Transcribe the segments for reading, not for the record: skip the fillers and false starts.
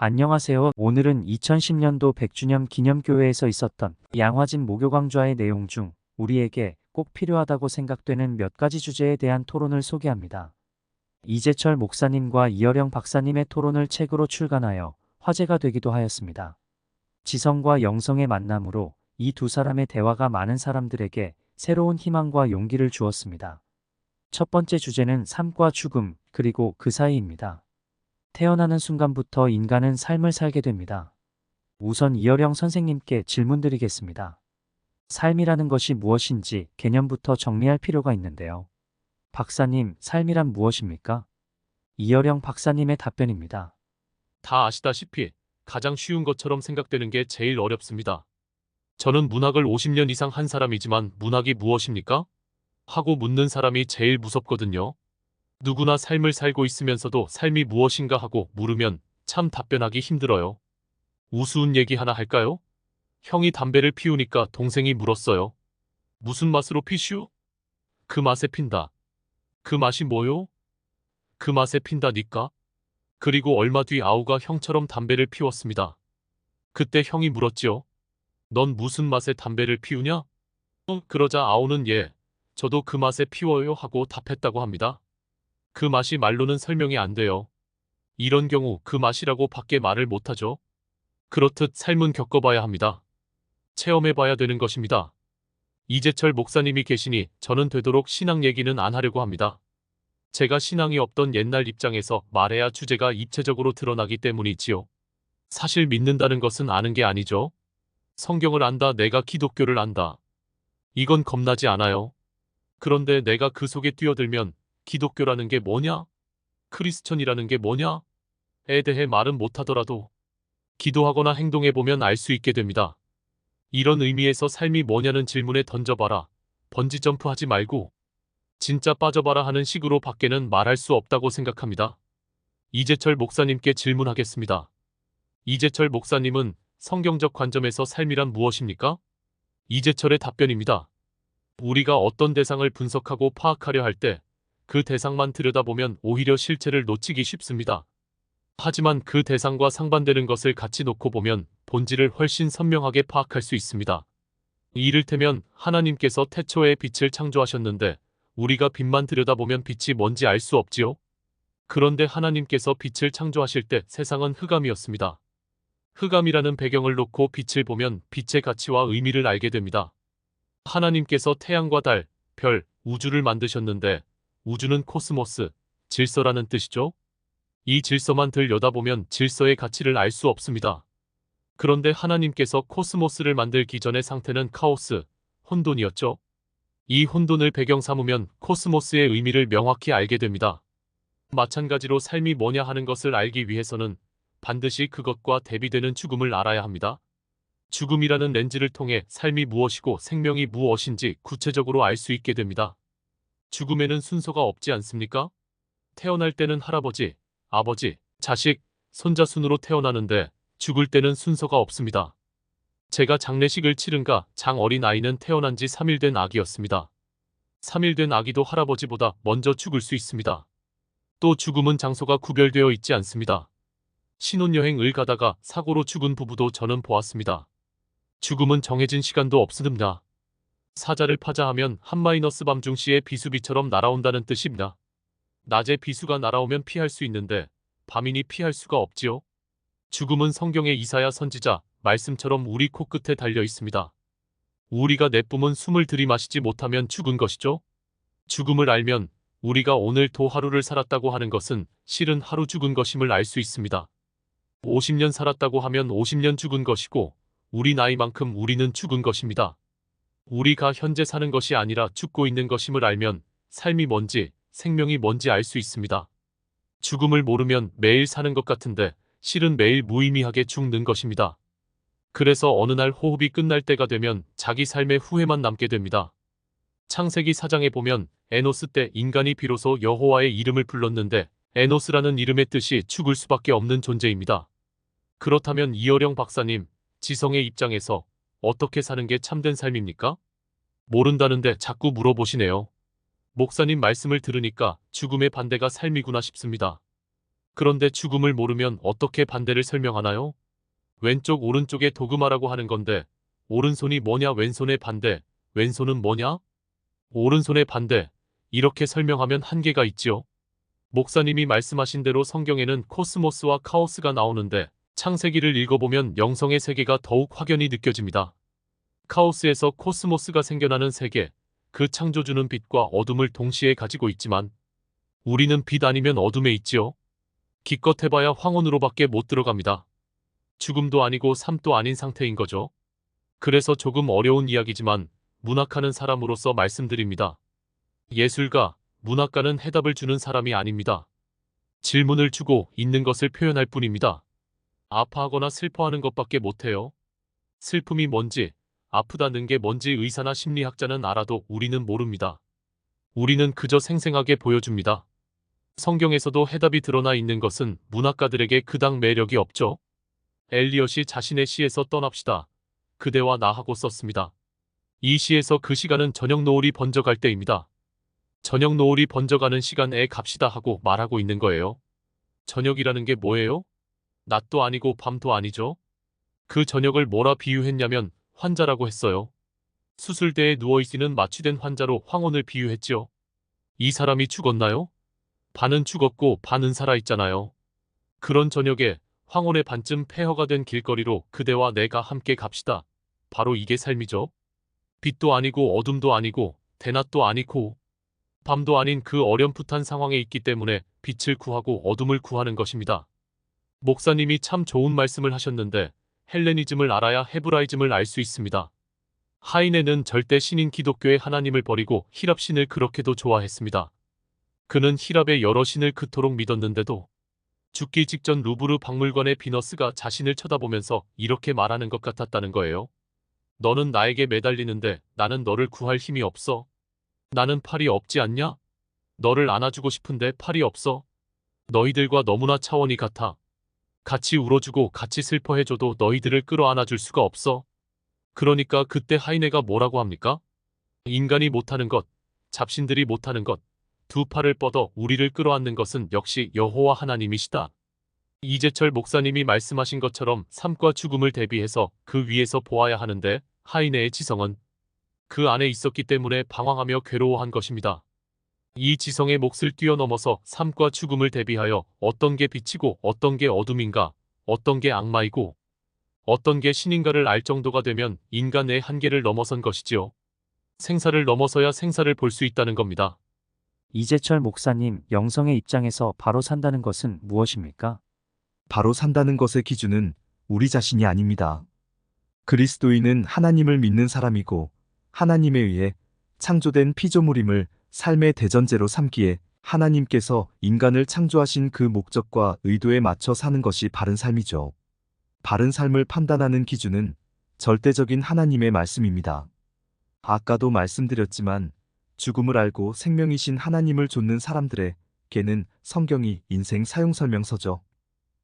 안녕하세요. 오늘은 2010년도 100주년 기념교회에서 있었던 양화진 목요강좌의 내용 중 우리에게 꼭 필요하다고 생각되는 몇 가지 주제에 대한 토론을 소개합니다. 이재철 목사님과 이어령 박사님의 토론을 책으로 출간하여 화제가 되기도 하였습니다. 지성과 영성의 만남으로 이 두 사람의 대화가 많은 사람들에게 새로운 희망과 용기를 주었습니다. 첫 번째 주제는 삶과 죽음, 그리고 그 사이입니다. 태어나는 순간부터 인간은 삶을 살게 됩니다. 우선 이어령 선생님께 질문드리겠습니다. 삶이라는 것이 무엇인지 개념부터 정리할 필요가 있는데요. 박사님, 삶이란 무엇입니까? 이어령 박사님의 답변입니다. 다 아시다시피 가장 쉬운 것처럼 생각되는 게 제일 어렵습니다. 저는 문학을 50년 이상 한 사람이지만 문학이 무엇입니까? 하고 묻는 사람이 제일 무섭거든요. 누구나 삶을 살고 있으면서도 삶이 무엇인가 하고 물으면 참 답변하기 힘들어요. 우스운 얘기 하나 할까요? 형이 담배를 피우니까 동생이 물었어요. 무슨 맛으로 피슈? 그 맛에 핀다. 그 맛이 뭐요? 그 맛에 핀다니까? 그리고 얼마 뒤 아우가 형처럼 담배를 피웠습니다. 그때 형이 물었지요. 넌 무슨 맛에 담배를 피우냐? 그러자 아우는 예, 저도 그 맛에 피워요 하고 답했다고 합니다. 그 맛이 말로는 설명이 안 돼요. 이런 경우 그 맛이라고 밖에 말을 못하죠. 그렇듯 삶은 겪어봐야 합니다. 체험해봐야 되는 것입니다. 이재철 목사님이 계시니 저는 되도록 신앙 얘기는 안 하려고 합니다. 제가 신앙이 없던 옛날 입장에서 말해야 주제가 입체적으로 드러나기 때문이지요. 사실 믿는다는 것은 아는 게 아니죠. 성경을 안다, 내가 기독교를 안다. 이건 겁나지 않아요. 그런데 내가 그 속에 뛰어들면 기독교라는 게 뭐냐? 크리스천이라는 게 뭐냐? 에 대해 말은 못하더라도 기도하거나 행동해보면 알 수 있게 됩니다. 이런 의미에서 삶이 뭐냐는 질문에 던져봐라. 번지점프 하지 말고 진짜 빠져봐라 하는 식으로 밖에는 말할 수 없다고 생각합니다. 이재철 목사님께 질문하겠습니다. 이재철 목사님은 성경적 관점에서 삶이란 무엇입니까? 이재철의 답변입니다. 우리가 어떤 대상을 분석하고 파악하려 할 때 그 대상만 들여다보면 오히려 실체를 놓치기 쉽습니다. 하지만 그 대상과 상반되는 것을 같이 놓고 보면 본질을 훨씬 선명하게 파악할 수 있습니다. 이를테면 하나님께서 태초에 빛을 창조하셨는데 우리가 빛만 들여다보면 빛이 뭔지 알 수 없지요? 그런데 하나님께서 빛을 창조하실 때 세상은 흑암이었습니다. 흑암이라는 배경을 놓고 빛을 보면 빛의 가치와 의미를 알게 됩니다. 하나님께서 태양과 달, 별, 우주를 만드셨는데 우주는 코스모스, 질서라는 뜻이죠. 이 질서만 들여다보면 질서의 가치를 알 수 없습니다. 그런데 하나님께서 코스모스를 만들기 전의 상태는 카오스, 혼돈이었죠. 이 혼돈을 배경 삼으면 코스모스의 의미를 명확히 알게 됩니다. 마찬가지로 삶이 뭐냐 하는 것을 알기 위해서는 반드시 그것과 대비되는 죽음을 알아야 합니다. 죽음이라는 렌즈를 통해 삶이 무엇이고 생명이 무엇인지 구체적으로 알 수 있게 됩니다. 죽음에는 순서가 없지 않습니까? 태어날 때는 할아버지, 아버지, 자식, 손자 순으로 태어나는데 죽을 때는 순서가 없습니다. 제가 장례식을 치른가 장 어린 아이는 태어난 지 3일 된 아기였습니다. 3일 된 아기도 할아버지보다 먼저 죽을 수 있습니다. 또 죽음은 장소가 구별되어 있지 않습니다. 신혼여행을 가다가 사고로 죽은 부부도 저는 보았습니다. 죽음은 정해진 시간도 없습니다. 사자를 파자 하면 한마이너스 밤중시의 비수비처럼 날아온다는 뜻입니다. 낮에 비수가 날아오면 피할 수 있는데 밤이니 피할 수가 없지요. 죽음은 성경의 이사야 선지자 말씀처럼 우리 코끝에 달려 있습니다. 우리가 내뿜은 숨을 들이마시지 못하면 죽은 것이죠. 죽음을 알면 우리가 오늘도 하루를 살았다고 하는 것은 실은 하루 죽은 것임을 알 수 있습니다. 50년 살았다고 하면 50년 죽은 것이고 우리 나이만큼 우리는 죽은 것입니다. 우리가 현재 사는 것이 아니라 죽고 있는 것임을 알면 삶이 뭔지 생명이 뭔지 알 수 있습니다. 죽음을 모르면 매일 사는 것 같은데 실은 매일 무의미하게 죽는 것입니다. 그래서 어느 날 호흡이 끝날 때가 되면 자기 삶의 후회만 남게 됩니다. 창세기 4장에 보면 에노스 때 인간이 비로소 여호와의 이름을 불렀는데 에노스라는 이름의 뜻이 죽을 수밖에 없는 존재입니다. 그렇다면 이어령 박사님, 지성의 입장에서 어떻게 사는 게 참된 삶입니까? 모른다는데 자꾸 물어보시네요. 목사님 말씀을 들으니까 죽음의 반대가 삶이구나 싶습니다. 그런데 죽음을 모르면 어떻게 반대를 설명하나요? 왼쪽 오른쪽에 도그마라고 하는 건데 오른손이 뭐냐 왼손의 반대, 왼손은 뭐냐? 오른손의 반대. 이렇게 설명하면 한계가 있지요. 목사님이 말씀하신 대로 성경에는 코스모스와 카오스가 나오는데 창세기를 읽어보면 영성의 세계가 더욱 확연히 느껴집니다. 카오스에서 코스모스가 생겨나는 세계, 그 창조주는 빛과 어둠을 동시에 가지고 있지만 우리는 빛 아니면 어둠에 있지요. 기껏 해봐야 황혼으로밖에 못 들어갑니다. 죽음도 아니고 삶도 아닌 상태인 거죠. 그래서 조금 어려운 이야기지만 문학하는 사람으로서 말씀드립니다. 예술가, 문학가는 해답을 주는 사람이 아닙니다. 질문을 주고 있는 것을 표현할 뿐입니다. 아파하거나 슬퍼하는 것밖에 못해요. 슬픔이 뭔지, 아프다는 게 뭔지 의사나 심리학자는 알아도 우리는 모릅니다. 우리는 그저 생생하게 보여줍니다. 성경에서도 해답이 드러나 있는 것은 문학가들에게 그닥 매력이 없죠. 엘리엇이 자신의 시에서 떠납시다. 그대와 나하고 썼습니다. 이 시에서 그 시간은 저녁 노을이 번져갈 때입니다. 저녁 노을이 번져가는 시간에 갑시다 하고 말하고 있는 거예요. 저녁이라는 게 뭐예요? 낮도 아니고 밤도 아니죠. 그 저녁을 뭐라 비유했냐면 환자라고 했어요. 수술대에 누워있는 마취된 환자로 황혼을 비유했지요. 이 사람이 죽었나요? 반은 죽었고 반은 살아있잖아요. 그런 저녁에 황혼의 반쯤 폐허가 된 길거리로 그대와 내가 함께 갑시다. 바로 이게 삶이죠. 빛도 아니고 어둠도 아니고 대낮도 아니고 밤도 아닌 그 어렴풋한 상황에 있기 때문에 빛을 구하고 어둠을 구하는 것입니다. 목사님이 참 좋은 말씀을 하셨는데 헬레니즘을 알아야 헤브라이즘을 알 수 있습니다. 하이네는 절대 신인 기독교의 하나님을 버리고 히랍 신을 그렇게도 좋아했습니다. 그는 히랍의 여러 신을 그토록 믿었는데도 죽기 직전 루브르 박물관의 비너스가 자신을 쳐다보면서 이렇게 말하는 것 같았다는 거예요. 너는 나에게 매달리는데 나는 너를 구할 힘이 없어. 나는 팔이 없지 않냐? 너를 안아주고 싶은데 팔이 없어. 너희들과 너무나 차원이 같아. 같이 울어주고 같이 슬퍼해줘도 너희들을 끌어안아줄 수가 없어. 그러니까 그때 하이네가 뭐라고 합니까? 인간이 못하는 것, 잡신들이 못하는 것, 두 팔을 뻗어 우리를 끌어안는 것은 역시 여호와 하나님이시다. 이재철 목사님이 말씀하신 것처럼 삶과 죽음을 대비해서 그 위에서 보아야 하는데 하이네의 지성은 그 안에 있었기 때문에 방황하며 괴로워한 것입니다. 이 지성의 몫을 뛰어넘어서 삶과 죽음을 대비하여 어떤 게 빛이고 어떤 게 어둠인가, 어떤 게 악마이고 어떤 게 신인가를 알 정도가 되면 인간의 한계를 넘어선 것이지요. 생사를 넘어서야 생사를 볼 수 있다는 겁니다. 이재철 목사님, 영성의 입장에서 바로 산다는 것은 무엇입니까? 바로 산다는 것의 기준은 우리 자신이 아닙니다. 그리스도인은 하나님을 믿는 사람이고 하나님에 의해 창조된 피조물임을 삶의 대전제로 삼기에 하나님께서 인간을 창조하신 그 목적과 의도에 맞춰 사는 것이 바른 삶이죠. 바른 삶을 판단하는 기준은 절대적인 하나님의 말씀입니다. 아까도 말씀드렸지만 죽음을 알고 생명이신 하나님을 좇는 사람들에게는 성경이 인생 사용설명서죠.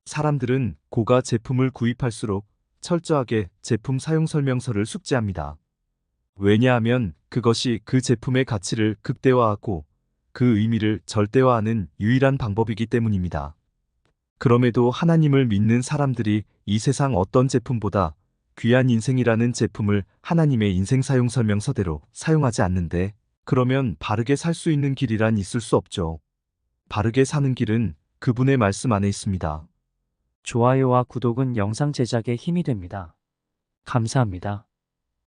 사람들은 고가 제품을 구입할수록 철저하게 제품 사용설명서를 숙지합니다. 왜냐하면 그것이 그 제품의 가치를 극대화하고 그 의미를 절대화하는 유일한 방법이기 때문입니다. 그럼에도 하나님을 믿는 사람들이 이 세상 어떤 제품보다 귀한 인생이라는 제품을 하나님의 인생 사용설명서대로 사용하지 않는데, 그러면 바르게 살 수 있는 길이란 있을 수 없죠. 바르게 사는 길은 그분의 말씀 안에 있습니다. 좋아요와 구독은 영상 제작에 힘이 됩니다. 감사합니다.